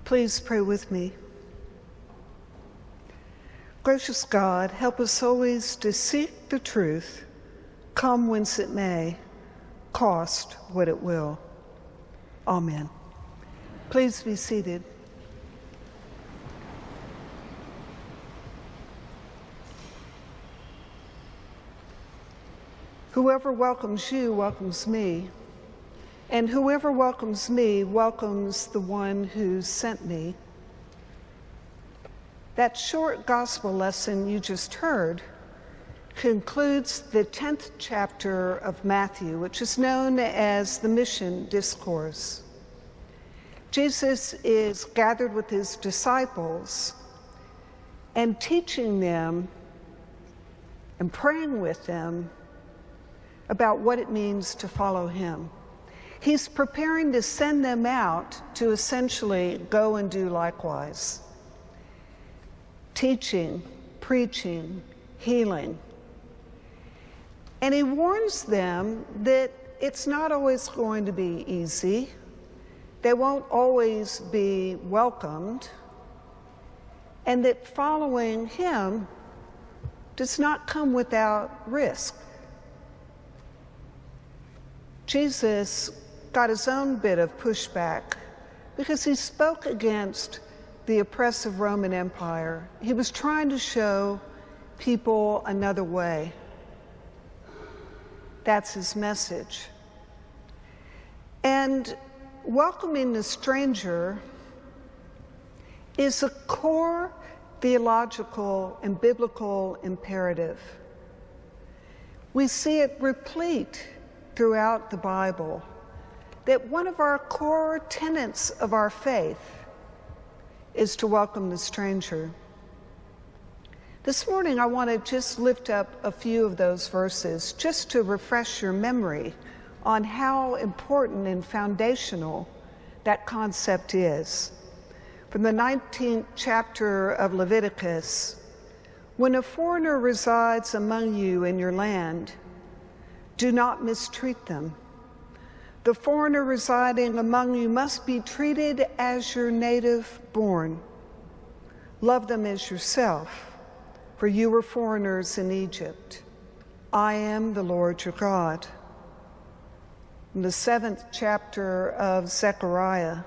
Please pray with me. Gracious God, help us always to seek the truth, come whence it may, cost what it will. Amen. Please be seated. Whoever welcomes you welcomes me, and whoever welcomes me welcomes the one who sent me. That short gospel lesson you just heard concludes the 10th chapter of Matthew, which is known as the Mission Discourse. Jesus is gathered with his disciples and teaching them and praying with them about what it means to follow him. He's preparing to send them out to essentially go and do likewise. Teaching, preaching, healing. And he warns them that it's not always going to be easy. They won't always be welcomed. And that following him does not come without risk. Jesus got his own bit of pushback because he spoke against the oppressive Roman Empire. He was trying to show people another way. That's his message. And welcoming the stranger is a core theological and biblical imperative. We see it replete throughout the Bible, that one of our core tenets of our faith is to welcome the stranger. This morning I want to just lift up a few of those verses just to refresh your memory on how important and foundational that concept is. From the 19th chapter of Leviticus, when a foreigner resides among you in your land, do not mistreat them. The foreigner residing among you must be treated as your native born. Love them as yourself, for you were foreigners in Egypt. I am the Lord your God. In the 7th chapter of Zechariah,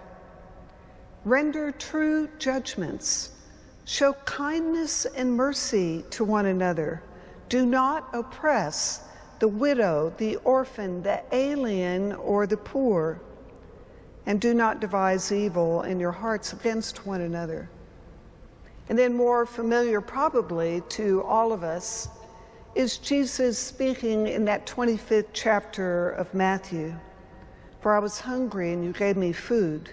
render true judgments, show kindness and mercy to one another. Do not oppress the widow, the orphan, the alien, or the poor, and do not devise evil in your hearts against one another. And then more familiar probably to all of us is Jesus speaking in that 25th chapter of Matthew. For I was hungry and you gave me food.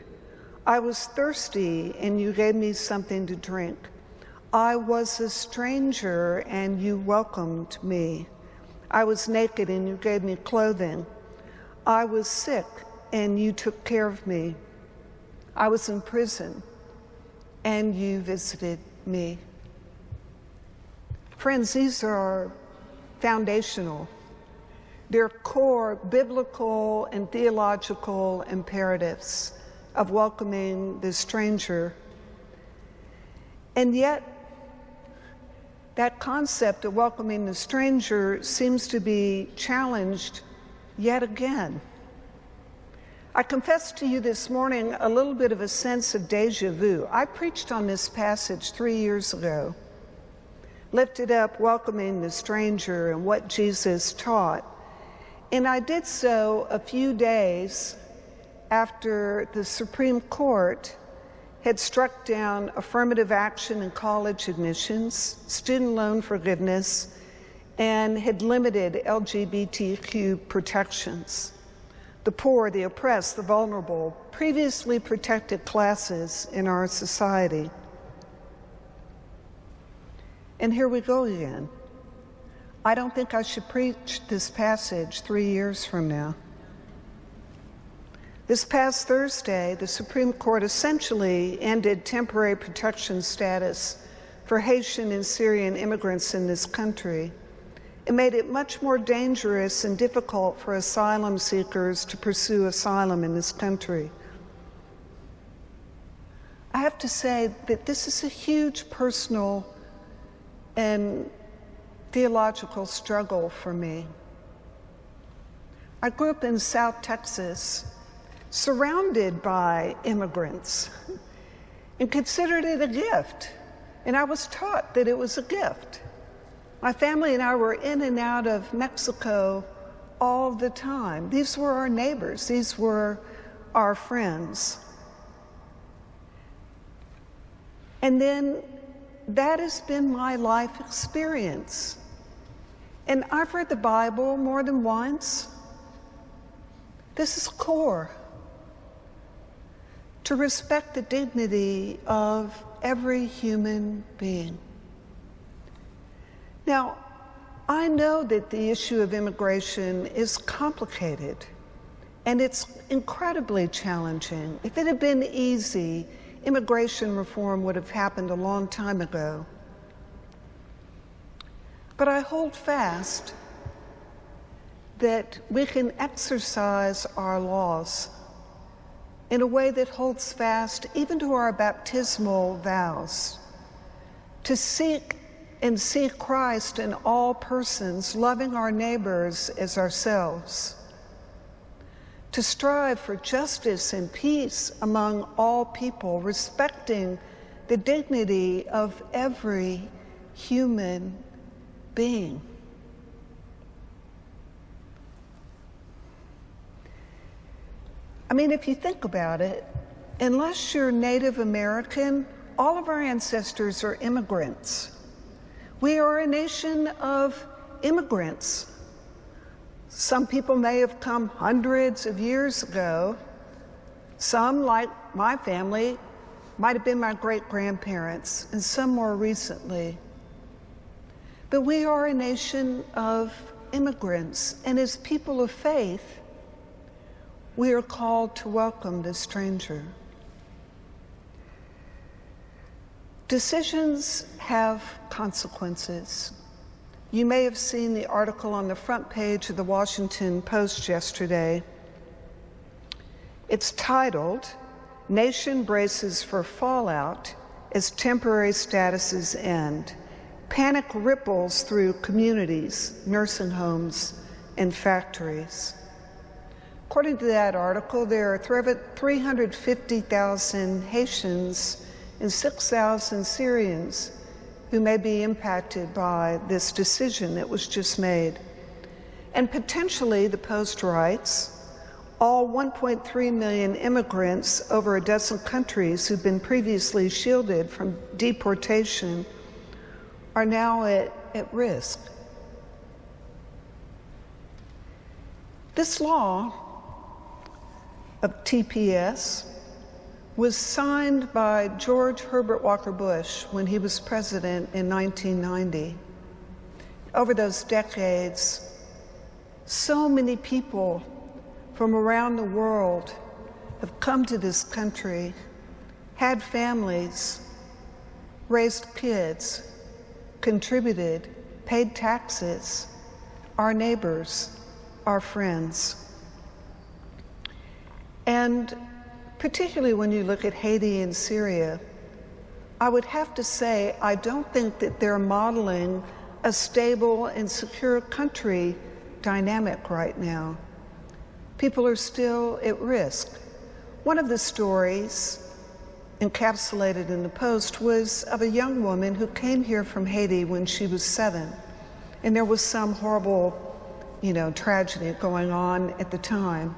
I was thirsty and you gave me something to drink. I was a stranger and you welcomed me. I was naked and you gave me clothing. I was sick and you took care of me. I was in prison and you visited me. Friends, these are foundational. They're core biblical and theological imperatives of welcoming the stranger. And yet, that concept of welcoming the stranger seems to be challenged yet again. I confess to you this morning a little bit of a sense of déjà vu. I preached on this passage 3 years ago, lifted up welcoming the stranger and what Jesus taught. And I did so a few days after the Supreme Court had struck down affirmative action in college admissions, student loan forgiveness, and had limited LGBTQ protections. The poor, the oppressed, the vulnerable, previously protected classes in our society. And here we go again. I don't think I should preach this passage 3 years from now. This past Thursday, the Supreme Court essentially ended temporary protection status for Haitian and Syrian immigrants in this country. It made it much more dangerous and difficult for asylum seekers to pursue asylum in this country. I have to say that this is a huge personal and theological struggle for me. I grew up in South Texas, surrounded by immigrants, and considered it a gift. And I was taught that it was a gift. My family and I were in and out of Mexico all the time. These were our neighbors. These were our friends. And then that has been my life experience. And I've read the Bible more than once. This is core. To respect the dignity of every human being. Now, I know that the issue of immigration is complicated, and it's incredibly challenging. If it had been easy, immigration reform would have happened a long time ago. But I hold fast that we can exercise our laws in a way that holds fast even to our baptismal vows, to seek and see Christ in all persons, loving our neighbors as ourselves, to strive for justice and peace among all people, respecting the dignity of every human being. I mean, if you think about it, unless you're Native American, all of our ancestors are immigrants. We are a nation of immigrants. Some people may have come hundreds of years ago. Some, like my family, might have been my great-grandparents, and some more recently. But we are a nation of immigrants, and as people of faith, we are called to welcome the stranger. Decisions have consequences. You may have seen the article on the front page of the Washington Post yesterday. It's titled, "Nation Braces for Fallout as Temporary Statuses End. Panic Ripples Through Communities, Nursing Homes, and Factories." According to that article, there are 350,000 Haitians and 6,000 Syrians who may be impacted by this decision that was just made. And potentially, the Post writes, all 1.3 million immigrants over a dozen countries who've been previously shielded from deportation are now at risk. This law of TPS was signed by George Herbert Walker Bush when he was president in 1990. Over those decades, so many people from around the world have come to this country, had families, raised kids, contributed, paid taxes, our neighbors, our friends. And particularly when you look at Haiti and Syria, I would have to say I don't think that they're modeling a stable and secure country dynamic right now. People are still at risk. One of the stories encapsulated in the Post was of a young woman who came here from Haiti when she was 7, and there was some horrible, tragedy going on at the time.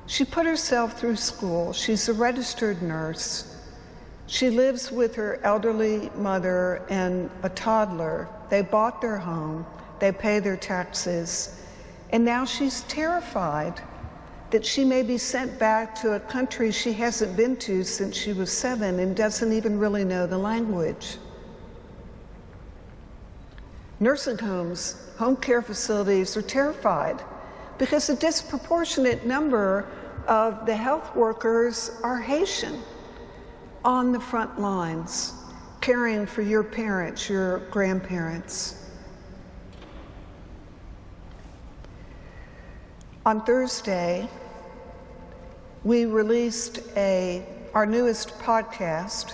She put herself through school. She's a registered nurse. She lives with her elderly mother and a toddler. They bought their home. They pay their taxes. And now she's terrified that she may be sent back to a country she hasn't been to since she was 7 and doesn't even really know the language. Nursing homes, home care facilities are terrified because a disproportionate number of the health workers are Haitian on the front lines, caring for your parents, your grandparents. On Thursday, we released an our newest podcast,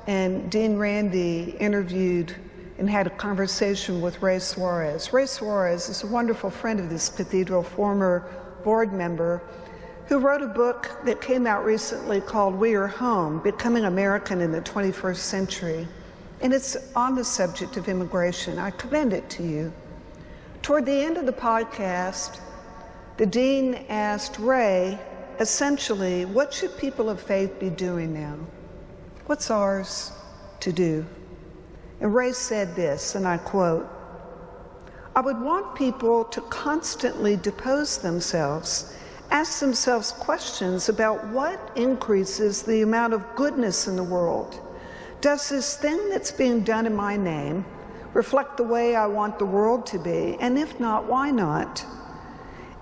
and Dean Randy interviewed and had a conversation with Ray Suarez. Ray Suarez is a wonderful friend of this cathedral, former board member, who wrote a book that came out recently called We Are Home, Becoming American in the 21st Century. And it's on the subject of immigration. I commend it to you. Toward the end of the podcast, the dean asked Ray, essentially, what should people of faith be doing now? What's ours to do? And Ray said this, and I quote, "I would want people to constantly depose themselves, ask themselves questions about what increases the amount of goodness in the world. Does this thing that's being done in my name reflect the way I want the world to be? And if not, why not?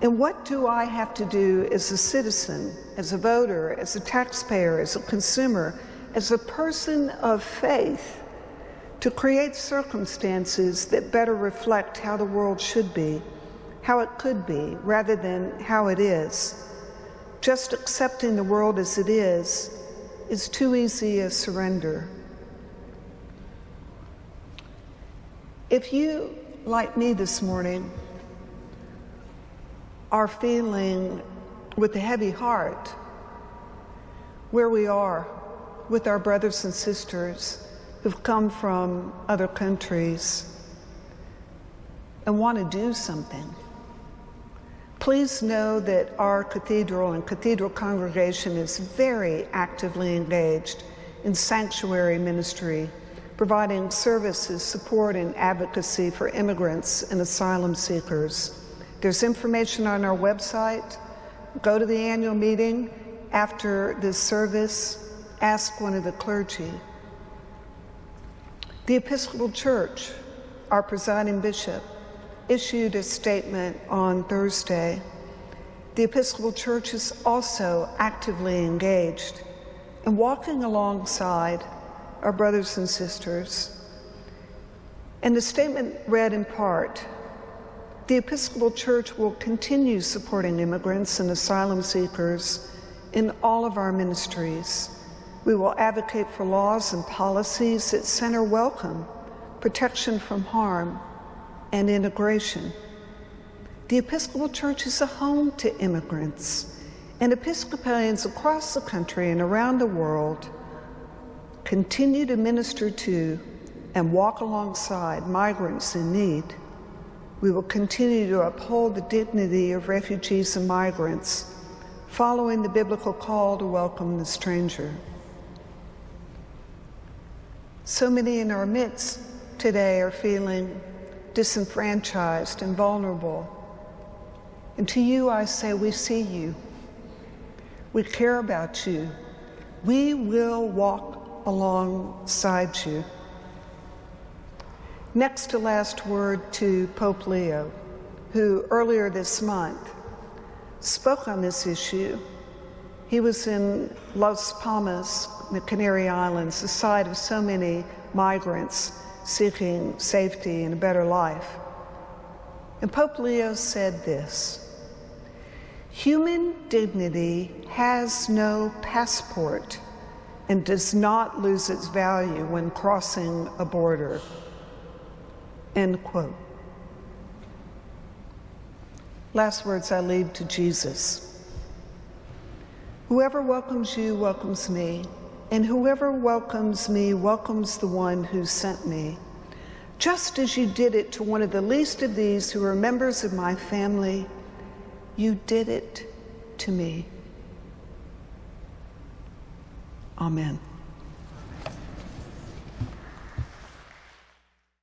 And what do I have to do as a citizen, as a voter, as a taxpayer, as a consumer, as a person of faith to create circumstances that better reflect how the world should be, how it could be, rather than how it is? Just accepting the world as it is too easy a surrender." If you, like me this morning, are feeling with a heavy heart where we are with our brothers and sisters who've come from other countries and want to do something, please know that our cathedral and cathedral congregation is very actively engaged in sanctuary ministry, providing services, support, and advocacy for immigrants and asylum seekers. There's information on our website. Go to the annual meeting. After this service, ask one of the clergy. The Episcopal Church, our presiding bishop, issued a statement on Thursday. The Episcopal Church is also actively engaged in walking alongside our brothers and sisters. And the statement read in part, "The Episcopal Church will continue supporting immigrants and asylum seekers in all of our ministries. We will advocate for laws and policies that center welcome, protection from harm, and integration. The Episcopal Church is a home to immigrants, and Episcopalians across the country and around the world continue to minister to and walk alongside migrants in need. We will continue to uphold the dignity of refugees and migrants, following the biblical call to welcome the stranger." So many in our midst today are feeling disenfranchised and vulnerable. And to you I say, we see you. We care about you. We will walk alongside you. Next to last word to Pope Leo, who earlier this month spoke on this issue. He was in Las Palmas, the Canary Islands, the site of so many migrants seeking safety and a better life. And Pope Leo said this, "Human dignity has no passport and does not lose its value when crossing a border." End quote. Last words I leave to Jesus. "Whoever welcomes you welcomes me, and whoever welcomes me welcomes the one who sent me. Just as you did it to one of the least of these who are members of my family, you did it to me." Amen.